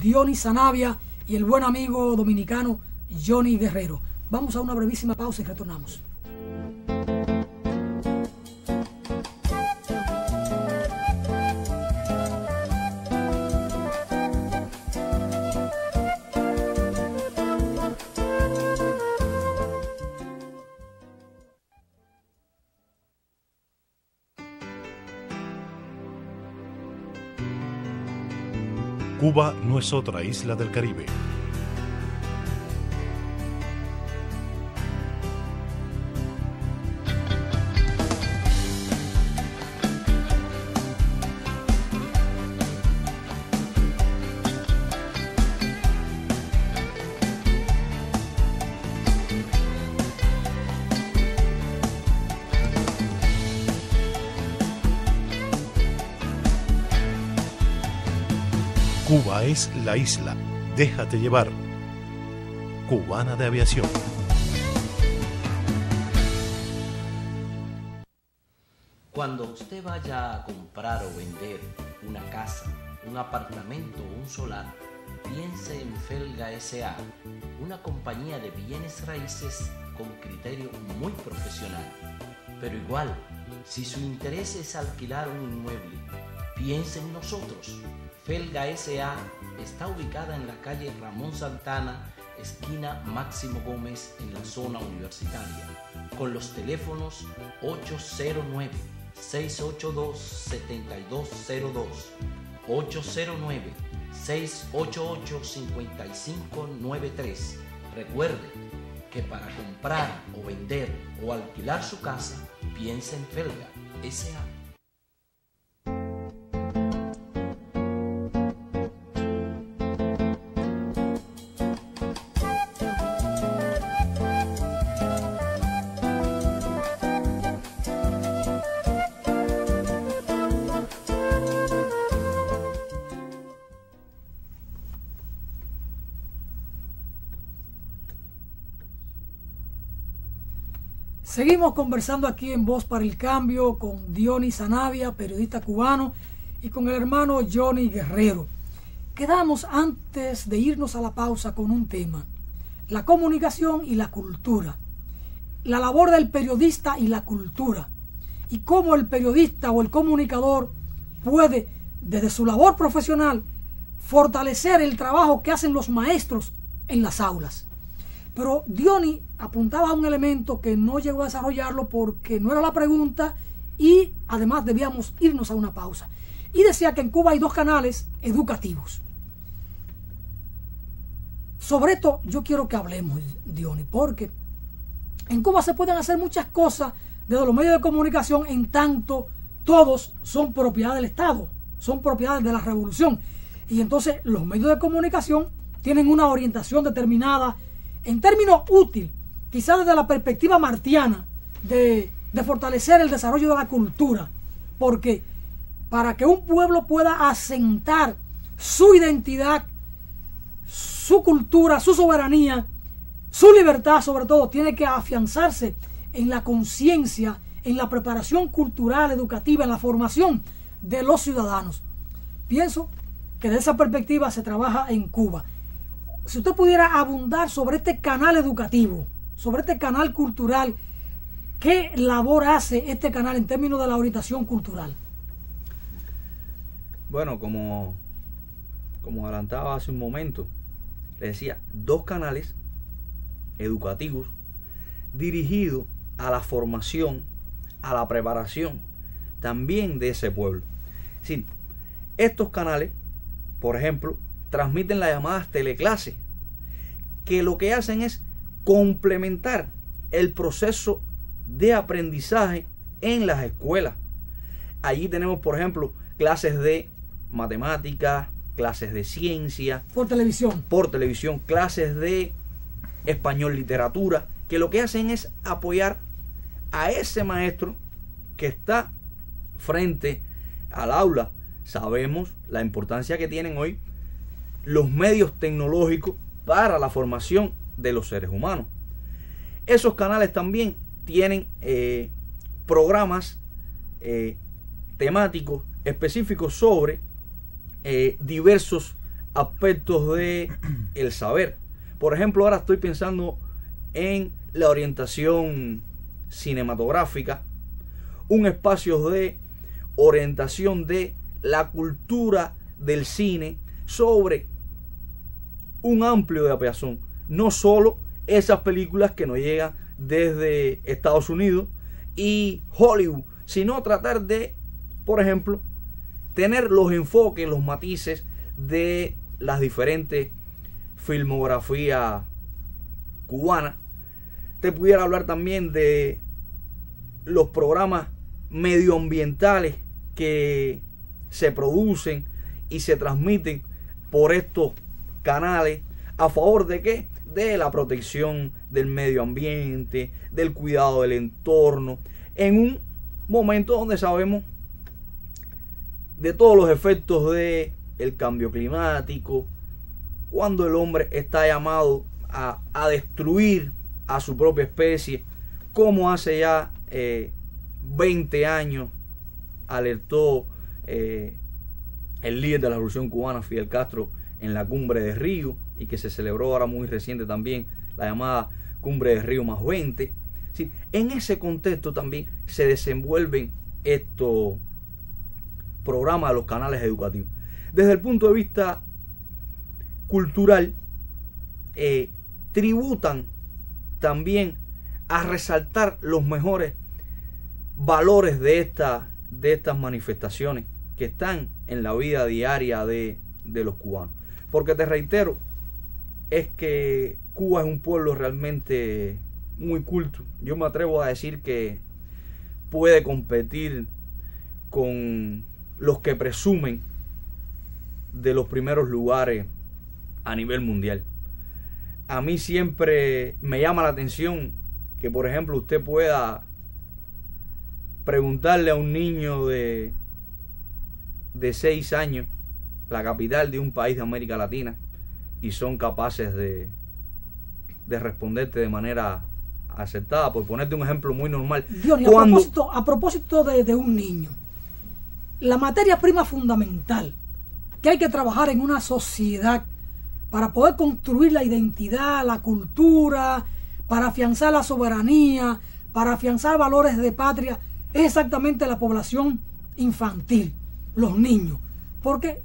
Dionis Sanabria y el buen amigo dominicano Johnny Guerrero. Vamos a una brevísima pausa y retornamos. Cuba no es otra isla del Caribe. Cuba es la isla. Déjate llevar. Cubana de Aviación. Cuando usted vaya a comprar o vender una casa, un apartamento o un solar, piense en Felga S.A., una compañía de bienes raíces con criterio muy profesional. Pero igual, si su interés es alquilar un inmueble, piense en nosotros. Felga S.A. está ubicada en la calle Ramón Santana, esquina Máximo Gómez, en la zona universitaria, con los teléfonos 809-682-7202, 809-688-5593. Recuerde que para comprar o vender o alquilar su casa, piense en Felga S.A. Seguimos conversando aquí en Voz para el Cambio con Dionis Sanabria, periodista cubano, y con el hermano Johnny Guerrero. Quedamos antes de irnos a la pausa con un tema: la comunicación y la cultura, la labor del periodista y la cultura, y cómo el periodista o el comunicador puede, desde su labor profesional, fortalecer el trabajo que hacen los maestros en las aulas. Pero Dionis apuntaba a un elemento que no llegó a desarrollarlo porque no era la pregunta y además debíamos irnos a una pausa. Y decía que en Cuba hay 2 canales educativos. Sobre esto yo quiero que hablemos, Dionis, porque en Cuba se pueden hacer muchas cosas desde los medios de comunicación, en tanto todos son propiedad del Estado, son propiedades de la revolución. Y entonces los medios de comunicación tienen una orientación determinada, en términos útil, quizás desde la perspectiva martiana, de fortalecer el desarrollo de la cultura, porque para que un pueblo pueda asentar su identidad, su cultura, su soberanía, su libertad sobre todo, tiene que afianzarse en la conciencia, en la preparación cultural, educativa, en la formación de los ciudadanos. Pienso que de esa perspectiva se trabaja en Cuba. Si usted pudiera abundar sobre este canal educativo, sobre este canal cultural, ¿qué labor hace este canal en términos de la orientación cultural? Bueno, como adelantaba hace un momento, le decía, 2 canales educativos dirigidos a la formación, a la preparación también de ese pueblo. Es decir, estos canales, por ejemplo, transmiten las llamadas teleclases, que lo que hacen es complementar el proceso de aprendizaje en las escuelas. Allí tenemos, por ejemplo, clases de matemáticas, clases de ciencia. Por televisión. Por televisión, clases de español, literatura, que lo que hacen es apoyar a ese maestro que está frente al aula. Sabemos la importancia que tienen hoy los medios tecnológicos para la formación de los seres humanos. Esos canales también tienen programas temáticos específicos sobre diversos aspectos de el saber. Por ejemplo, ahora estoy pensando en la orientación cinematográfica, un espacio de orientación de la cultura del cine sobre un amplio diapasón, no solo esas películas que nos llegan desde Estados Unidos y Hollywood, sino tratar de, por ejemplo, tener los enfoques, los matices de las diferentes filmografías cubanas. Te pudiera hablar también de los programas medioambientales que se producen y se transmiten por estos canales. ¿A favor de qué? De la protección del medio ambiente, del cuidado del entorno, en un momento donde sabemos de todos los efectos del cambio climático, cuando el hombre está llamado a destruir a su propia especie, como hace ya 20 años alertó el líder de la Revolución Cubana, Fidel Castro, en la cumbre de Río, y que se celebró ahora muy reciente también, la llamada cumbre de Río más 20. ¿Sí? En ese contexto también se desenvuelven estos programas de los canales educativos. Desde el punto de vista cultural, tributan también a resaltar los mejores valores de estas manifestaciones que están en la vida diaria de los cubanos. Porque te reitero, es que Cuba es un pueblo realmente muy culto. Yo me atrevo a decir que puede competir con los que presumen de los primeros lugares a nivel mundial. A mí siempre me llama la atención que, por ejemplo, usted pueda preguntarle a un niño de 6 años la capital de un país de América Latina y son capaces de responderte de manera acertada. Por ponerte un ejemplo muy normal. Diony, a propósito de un niño, la materia prima fundamental que hay que trabajar en una sociedad para poder construir la identidad, la cultura, para afianzar la soberanía, para afianzar valores de patria, es exactamente la población infantil, los niños. Porque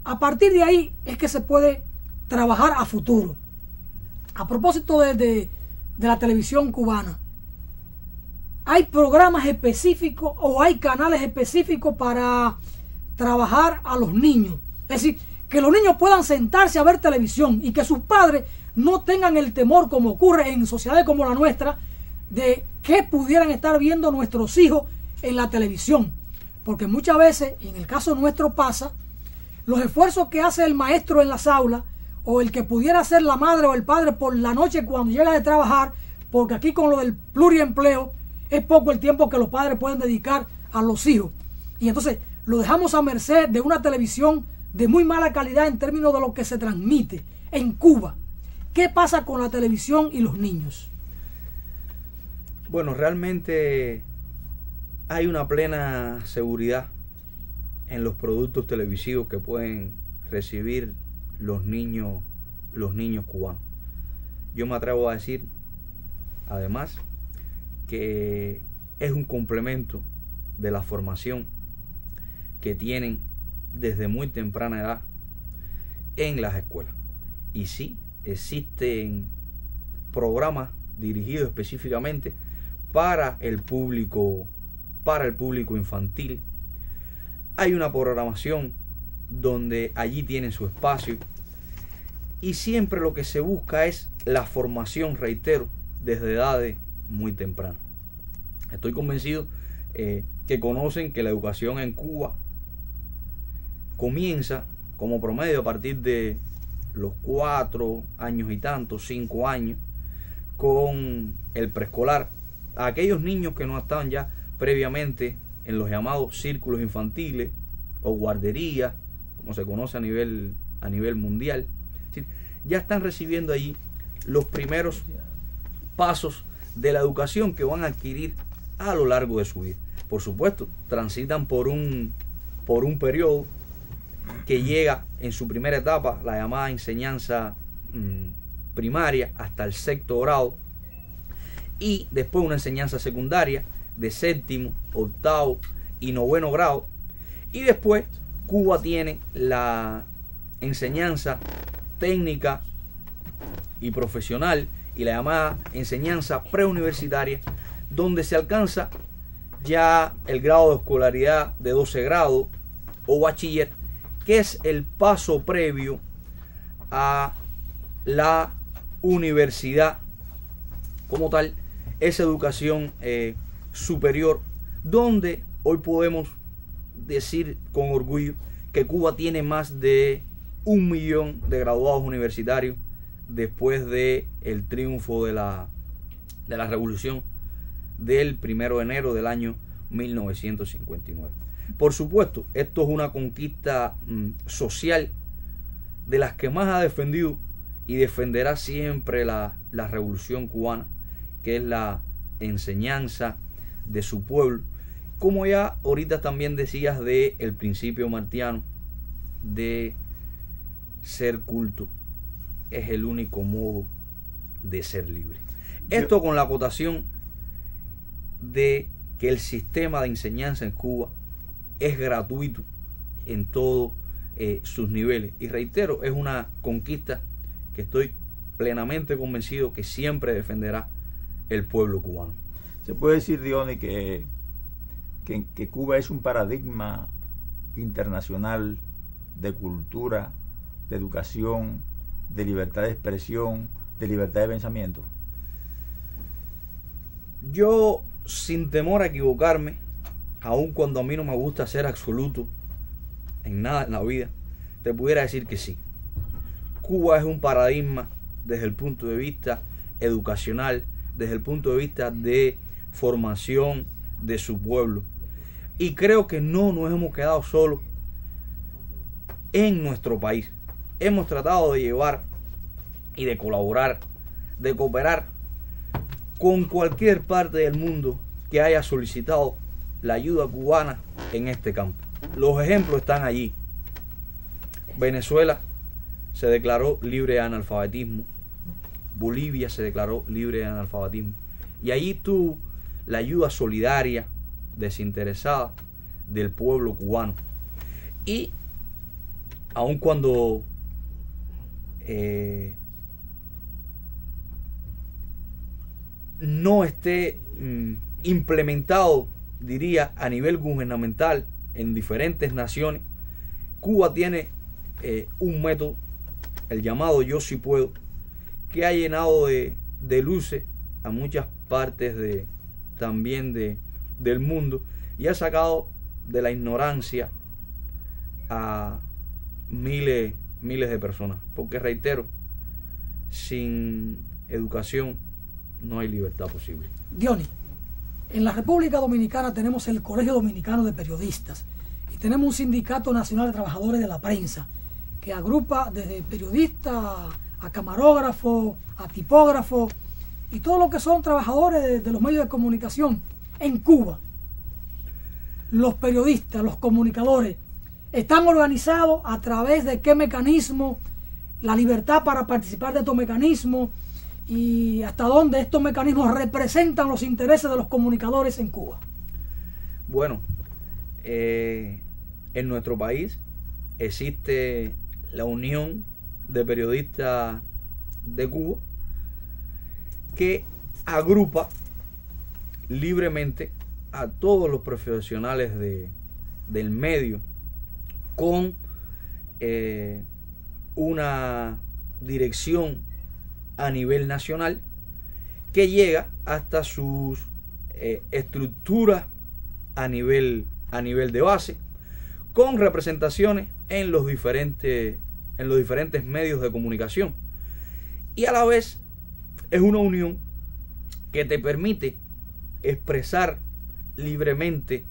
a partir de ahí es que se puede trabajar a futuro. A propósito de la televisión cubana, hay programas específicos o hay canales específicos para trabajar a los niños. Es decir, que los niños puedan sentarse a ver televisión y que sus padres no tengan el temor, como ocurre en sociedades como la nuestra, de que pudieran estar viendo nuestros hijos en la televisión. Porque muchas veces, y en el caso nuestro pasa, los esfuerzos que hace el maestro en las aulas, o el que pudiera ser la madre o el padre por la noche cuando llega de trabajar, porque aquí con lo del pluriempleo es poco el tiempo que los padres pueden dedicar a los hijos. Y entonces lo dejamos a merced de una televisión de muy mala calidad en términos de lo que se transmite en Cuba. ¿Qué pasa con la televisión y los niños? Bueno, realmente hay una plena seguridad en los productos televisivos que pueden recibir los niños cubanos. Yo me atrevo a decir, además, que es un complemento de la formación que tienen desde muy temprana edad en las escuelas. Y sí, existen programas dirigidos específicamente para el público infantil. Hay una programación donde allí tienen su espacio y siempre lo que se busca es la formación, reitero, desde edades muy tempranas. Estoy convencido que conocen que la educación en Cuba comienza como promedio a partir de los 4 años y tantos, 5 años, con el preescolar. A aquellos niños que no estaban ya previamente en los llamados círculos infantiles o guarderías, como se conoce a nivel mundial, ¿sí? Ya están recibiendo allí los primeros pasos de la educación que van a adquirir a lo largo de su vida. Por supuesto, transitan por un periodo que llega en su primera etapa, la llamada enseñanza primaria, hasta el 6º grado, y después una enseñanza secundaria de 7º, 8º y 9º grado, y después Cuba tiene la enseñanza técnica y profesional y la llamada enseñanza preuniversitaria, donde se alcanza ya el grado de escolaridad de 12 grados o bachiller, que es el paso previo a la universidad como tal, esa educación superior, donde hoy podemos decir con orgullo que Cuba tiene más de 1 millón de graduados universitarios después de el triunfo de la revolución del 1 de enero del año 1959. Por supuesto, esto es una conquista social de las que más ha defendido y defenderá siempre la revolución cubana, que es la enseñanza de su pueblo, como ya ahorita también decías de el principio martiano de ser culto es el único modo de ser libre. Esto con la acotación de que el sistema de enseñanza en Cuba es gratuito en todos sus niveles, y reitero, es una conquista que estoy plenamente convencido que siempre defenderá el pueblo cubano. Se puede decir, Diony, que Cuba es un paradigma internacional de cultura, de educación, de libertad de expresión, de libertad de pensamiento. Yo, sin temor a equivocarme, aun cuando a mí no me gusta ser absoluto en nada en la vida, te pudiera decir que sí. Cuba es un paradigma desde el punto de vista educacional, desde el punto de vista de formación de su pueblo. Y creo que no nos hemos quedado solos en nuestro país. Hemos tratado de llevar y de colaborar, de cooperar con cualquier parte del mundo que haya solicitado la ayuda cubana en este campo. Los ejemplos están allí. Venezuela se declaró libre de analfabetismo. Bolivia se declaró libre de analfabetismo. Y allí tuvo la ayuda solidaria, desinteresada del pueblo cubano. Y aun cuando no esté implementado, diría, a nivel gubernamental en diferentes naciones, Cuba tiene un método, el llamado Yo Sí Puedo, que ha llenado de luces a muchas partes también del mundo, y ha sacado de la ignorancia a miles de personas, porque reitero, sin educación no hay libertad posible. Diony, en la República Dominicana tenemos el Colegio Dominicano de Periodistas y tenemos un Sindicato Nacional de Trabajadores de la Prensa que agrupa desde periodistas a camarógrafos, a tipógrafos y todo lo que son trabajadores de los medios de comunicación. En Cuba, los periodistas, los comunicadores, ¿están organizados a través de qué mecanismo? La libertad para participar de estos mecanismos y hasta dónde estos mecanismos representan los intereses de los comunicadores en Cuba. Bueno, en nuestro país existe la Unión de Periodistas de Cuba, que agrupa libremente a todos los profesionales del medio con una dirección a nivel nacional que llega hasta sus estructuras a nivel de base, con representaciones en los diferentes medios de comunicación, y a la vez es una unión que te permite expresar libremente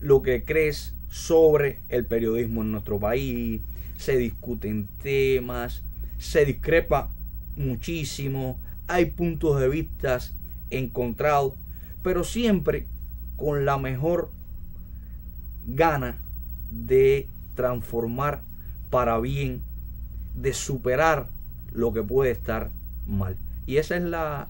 lo que crees sobre el periodismo en nuestro país. Se discuten temas, se discrepa muchísimo, hay puntos de vista encontrados, pero siempre con la mejor gana de transformar para bien, de superar lo que puede estar mal. Y esa es la